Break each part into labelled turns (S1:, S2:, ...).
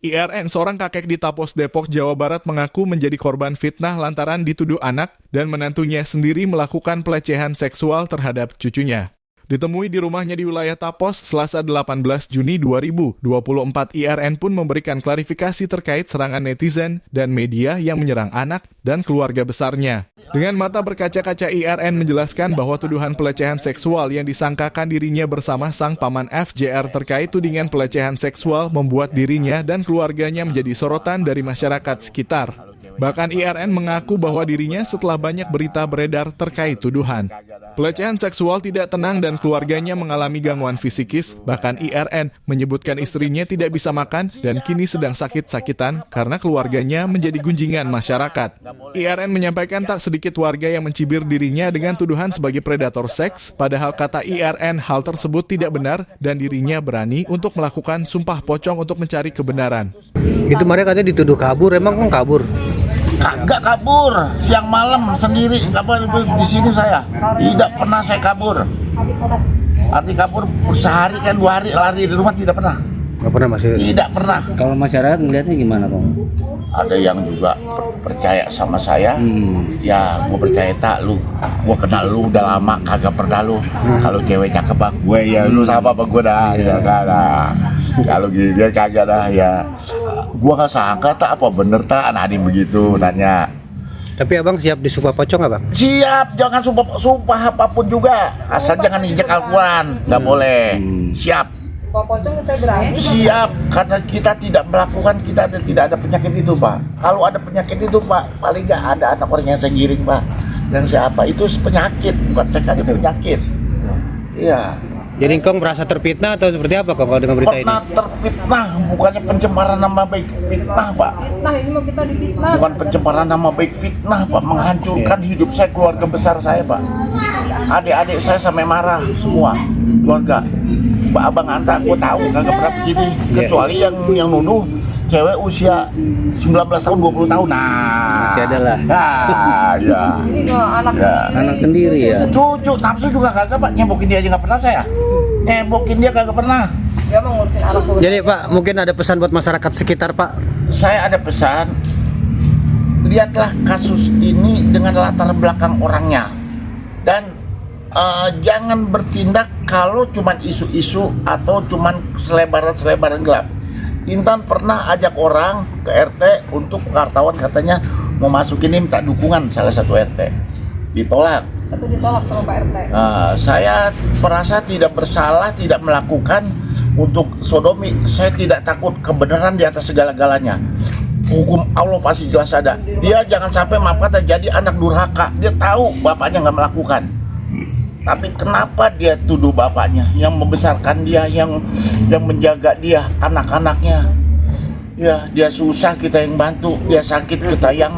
S1: IRN, seorang kakek di Tapos, Depok, Jawa Barat mengaku menjadi korban fitnah lantaran dituduh anak dan menantunya sendiri melakukan pelecehan seksual terhadap cucunya. Ditemui di rumahnya di wilayah Tapos, Selasa 18 Juni 2024, IRN pun memberikan klarifikasi terkait serangan netizen dan media yang menyerang anak dan keluarga besarnya. Dengan mata berkaca-kaca, IRN menjelaskan bahwa tuduhan pelecehan seksual yang disangkakan dirinya bersama sang paman FJR terkait tudingan pelecehan seksual membuat dirinya dan keluarganya menjadi sorotan dari masyarakat sekitar. Bahkan IRN mengaku bahwa dirinya setelah banyak berita beredar terkait tuduhan. Pelecehan seksual tidak tenang dan keluarganya mengalami gangguan fisikis, bahkan IRN menyebutkan istrinya tidak bisa makan dan kini sedang sakit-sakitan karena keluarganya menjadi gunjingan masyarakat. IRN menyampaikan tak sedikit warga yang mencibir dirinya dengan tuduhan sebagai predator seks, padahal kata IRN hal tersebut tidak benar dan dirinya berani untuk melakukan sumpah pocong untuk mencari kebenaran.
S2: Itu mereka katanya dituduh kabur, emang kabur?
S3: Kagak kabur, siang malam sendiri kabur di sini saya. Tidak pernah saya kabur. Arti kabur sehari kan 2 hari lari di rumah tidak pernah.
S2: Nggak pernah masih?
S3: Tidak pernah.
S4: Kalau masyarakat melihatnya gimana, Bang?
S3: Ada yang juga percaya sama saya. Ya, gue percaya tak lu. Gue kenal lu udah lama kagak pernah lu. Kalau cewek cakep bang, gue ya lu sama apa gue dah ya kagak. Kalau gini dia kagak dah ya. Gue nggak sangka tak apa bener tak anak begitu nanya.
S2: Tapi abang siap disumpah pocong nggak bang?
S3: Siap, jangan sumpah apapun juga. Asal jangan injek Al-Quran, nggak boleh. Siap. Siap, karena kita tidak melakukan, tidak ada penyakit itu Pak. Kalau ada penyakit itu Pak, paling nggak ada anak orang yang saya giring Pak. Dan siapa itu penyakit, bukan sekali penyakit. Iya.
S2: Jadi engkau merasa terfitnah atau seperti apa kalau dengan berita ini?
S3: Pernah terfitnah, bukannya pencemaran nama baik, fitnah Pak.
S5: Fitnah, ini mau kita difitnah.
S3: Bukan pencemaran nama baik, fitnah Pak, menghancurkan hidup saya, keluarga besar saya Pak. Adik-adik saya sampai marah semua, keluarga. Pak Abang Anta, aku tahu kagak pernah begini, kecuali yang nuduh cewek usia 19 tahun, 20 tahun. Nah,
S4: masih ada lah.
S3: Nah, ya.
S5: Ini anak
S3: Ya.
S4: Anak sendiri ya.
S3: Cucu nafsu juga kagak Pak, nyebokin dia aja nggak pernah saya. Nyebokin dia kagak pernah.
S5: Dia mau ngurusin anak.
S2: Jadi Pak, mungkin ada pesan buat masyarakat sekitar Pak?
S3: Saya ada pesan, lihatlah kasus ini dengan latar belakang orangnya. Dan jangan bertindak kalau cuman isu-isu atau cuman selebaran gelap. Intan pernah ajak orang ke RT untuk wartawan, katanya mau masukin ini minta dukungan salah satu RT. Ditolak.
S5: Itu ditolak sama Pak RT.
S3: Saya merasa tidak bersalah, tidak melakukan untuk sodomi. Saya tidak takut, kebenaran di atas segala-galanya. Hukum Allah pasti jelas ada. Dia jangan sampai maaf kata jadi anak durhaka. Dia tahu bapaknya nggak melakukan. Tapi kenapa dia tuduh bapaknya yang membesarkan dia, yang menjaga dia, anak-anaknya? Ya, dia susah kita yang bantu, dia sakit kita yang.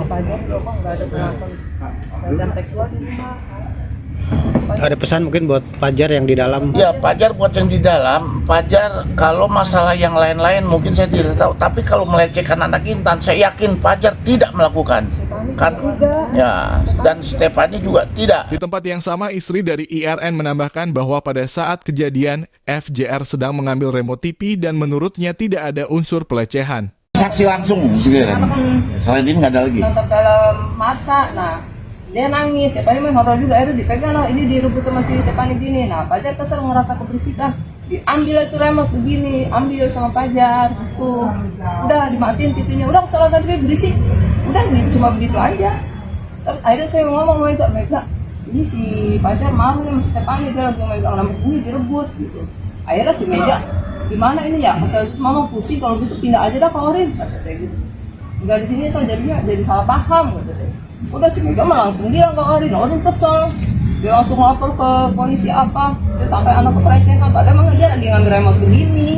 S2: Ada pesan mungkin buat Fajar yang di dalam?
S3: Ya, Fajar buat yang di dalam. Fajar kalau masalah yang lain-lain mungkin saya tidak tahu. Tapi kalau melecehkan anak Intan, saya yakin Fajar tidak melakukan. Kan? Ya, dan Stefani juga tidak.
S1: Di tempat yang sama, istri dari IRN menambahkan bahwa pada saat kejadian, FJR sedang mengambil remote TV dan menurutnya tidak ada unsur pelecehan.
S3: Saksi langsung, selain ini nggak ada lagi.
S5: Nonton film masa, nah dia nangis, Stefani main horor juga, akhirnya dipegang lah, ini direbut sama si Stefani gini. Nah Fajar kesel ngerasa keberisikan, diambil itu remote begini, ambil sama Fajar gitu. Udah dimatiin TV-nya, udah kesalahan tadi berisik, udah cuma begitu aja. Terus akhirnya saya ngomong sama Mega, ini si Fajar mau nih sama Stefani, dia lagi megang remote ini direbut gitu. Akhirnya si Mega, gimana ini ya, kata mama pusing, kalau gitu pindah aja dah ke Orin, kata saya gitu. Enggak di sini kan jadinya jadi salah paham, kata saya. Udah si Mega mah langsung bilang ke Orin kesel, dia langsung lapor ke polisi apa, dia sampai anak kepelecehan, padahal emang dia lagi ngambil remote begini.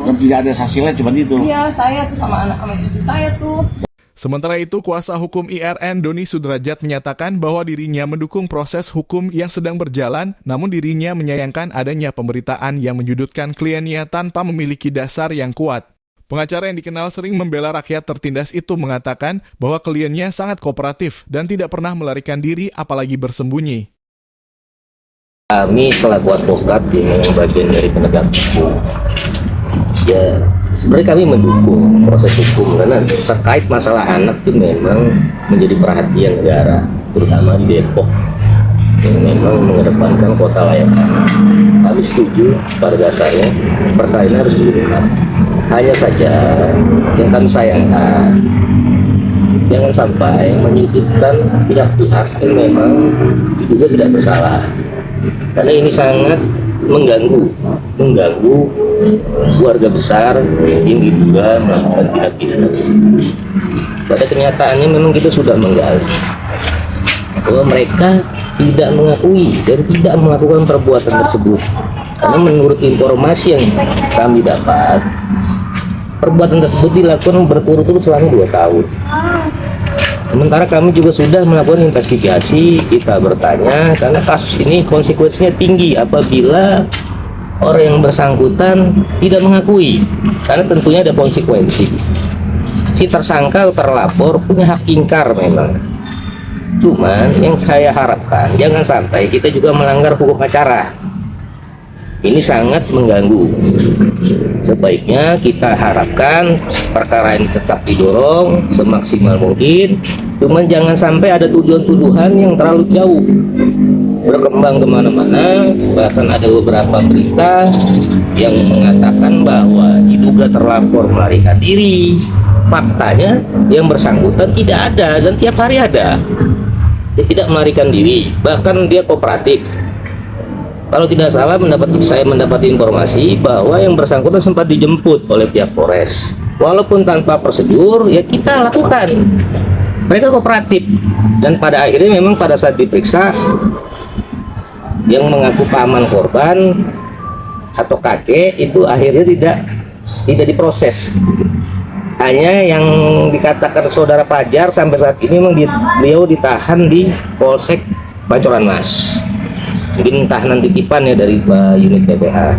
S3: Dan tidak ada saksi lain, cuma itu.
S5: Iya, saya tuh sama anak sama cucu saya tuh.
S1: Sementara itu, kuasa hukum IRN Doni Sudrajat menyatakan bahwa dirinya mendukung proses hukum yang sedang berjalan, namun dirinya menyayangkan adanya pemberitaan yang menyudutkan kliennya tanpa memiliki dasar yang kuat. Pengacara yang dikenal sering membela rakyat tertindas itu mengatakan bahwa kliennya sangat kooperatif dan tidak pernah melarikan diri apalagi bersembunyi.
S6: Kami selaku advokat di bagian dari penegak hukum, ya Sebenarnya kami mendukung proses hukum karena terkait masalah anak itu memang menjadi perhatian negara, terutama di Depok yang memang mengedepankan kota layak anak. Kami setuju pada dasarnya perkara ini harus diungkap. Hanya saja yang kami sayangkan, jangan sampai menyudutkan pihak-pihak yang memang juga tidak bersalah, karena ini sangat mengganggu keluarga besar yang diduga melakukan tindak pidana. Pada kenyataannya memang kita sudah menggali bahwa mereka tidak mengakui dan tidak melakukan perbuatan tersebut, karena menurut informasi yang kami dapat, perbuatan tersebut dilakukan berturut-turut selama 2 tahun. Sementara kami juga sudah melakukan investigasi, kita bertanya karena kasus ini konsekuensinya tinggi apabila orang yang bersangkutan tidak mengakui, karena tentunya ada konsekuensi. Si tersangka atau terlapor punya hak ingkar memang. Cuman yang saya harapkan jangan sampai kita juga melanggar hukum acara. Ini sangat mengganggu. Sebaiknya kita harapkan perkara ini tetap didorong semaksimal mungkin. Cuman jangan sampai ada tuduhan-tuduhan yang terlalu jauh berkembang kemana-mana. Bahkan ada beberapa berita yang mengatakan bahwa diduga terlapor melarikan diri. Faktanya yang bersangkutan tidak ada dan tiap hari ada. Dia tidak melarikan diri, bahkan dia kooperatif. Kalau tidak salah saya mendapat informasi bahwa yang bersangkutan sempat dijemput oleh pihak Polres. Walaupun tanpa prosedur, ya kita lakukan. Mereka kooperatif dan pada akhirnya memang pada saat diperiksa yang mengaku paman korban atau kakek itu akhirnya tidak diproses. Hanya yang dikatakan saudara Pajar sampai saat ini memang beliau ditahan di Polsek Pancoran Mas. Mungkin tahanan titipan ya dari unit PPH.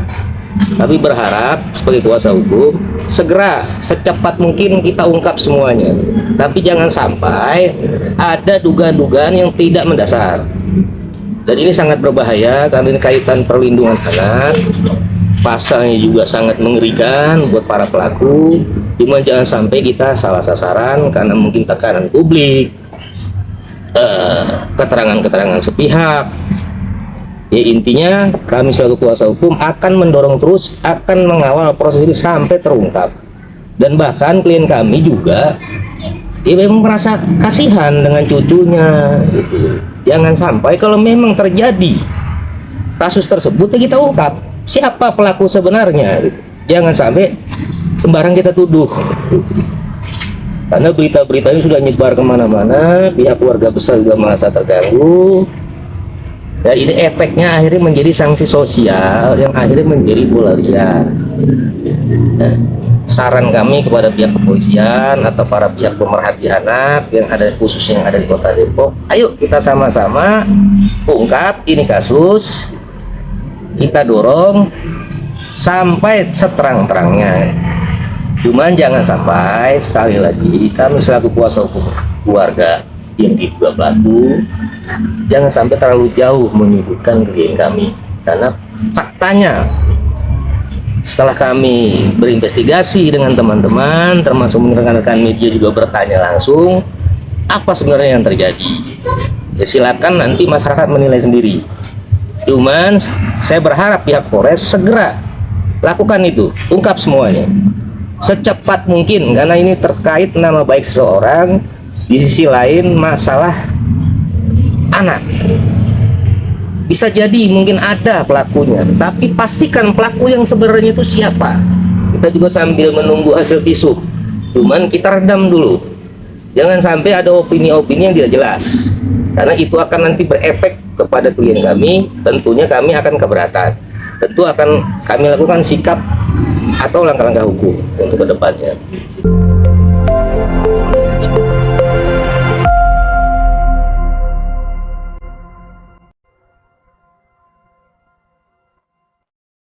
S6: Tapi berharap sebagai kuasa hukum segera secepat mungkin kita ungkap semuanya. Tapi jangan sampai ada dugaan-dugaan yang tidak mendasar. Dan ini sangat berbahaya karena ini kaitan perlindungan anak. Pasalnya juga sangat mengerikan buat para pelaku. Cuma jangan sampai kita salah sasaran karena mungkin tekanan publik, keterangan-keterangan sepihak. Ya intinya kami selaku kuasa hukum akan mendorong terus, akan mengawal proses ini sampai terungkap. Dan bahkan klien kami juga dia memang merasa kasihan dengan cucunya gitu. Jangan sampai kalau memang terjadi kasus tersebut ya kita ungkap siapa pelaku sebenarnya gitu. Jangan sampai sembarang kita tuduh, karena berita-berita ini sudah nyebar kemana-mana, pihak keluarga besar juga merasa terganggu. Ya ini efeknya akhirnya menjadi sanksi sosial yang akhirnya menjadi bola liar. Nah, saran kami kepada pihak kepolisian atau para pihak pemerhati anak yang ada khususnya yang ada di Kota Depok, ayo kita sama-sama ungkap ini kasus, kita dorong sampai seterang-terangnya. Cuman jangan sampai, sekali lagi kami selaku kuasa hukum keluarga yang diduga pelaku jangan sampai terlalu jauh menyudutkan klien kami, karena faktanya setelah kami berinvestigasi dengan teman-teman termasuk rekan-rekan media juga bertanya langsung apa sebenarnya yang terjadi. Ya, silakan nanti masyarakat menilai sendiri. Cuman saya berharap pihak Polres segera lakukan itu, ungkap semuanya secepat mungkin, karena ini terkait nama baik seseorang. Di sisi lain masalah anak, bisa jadi mungkin ada pelakunya, tapi pastikan pelaku yang sebenarnya itu siapa. Kita juga sambil menunggu hasil visum, cuman kita redam dulu, jangan sampai ada opini-opini yang tidak jelas, karena itu akan nanti berefek kepada klien kami. Tentunya kami akan keberatan, tentu akan kami lakukan sikap atau langkah-langkah hukum untuk kedepannya.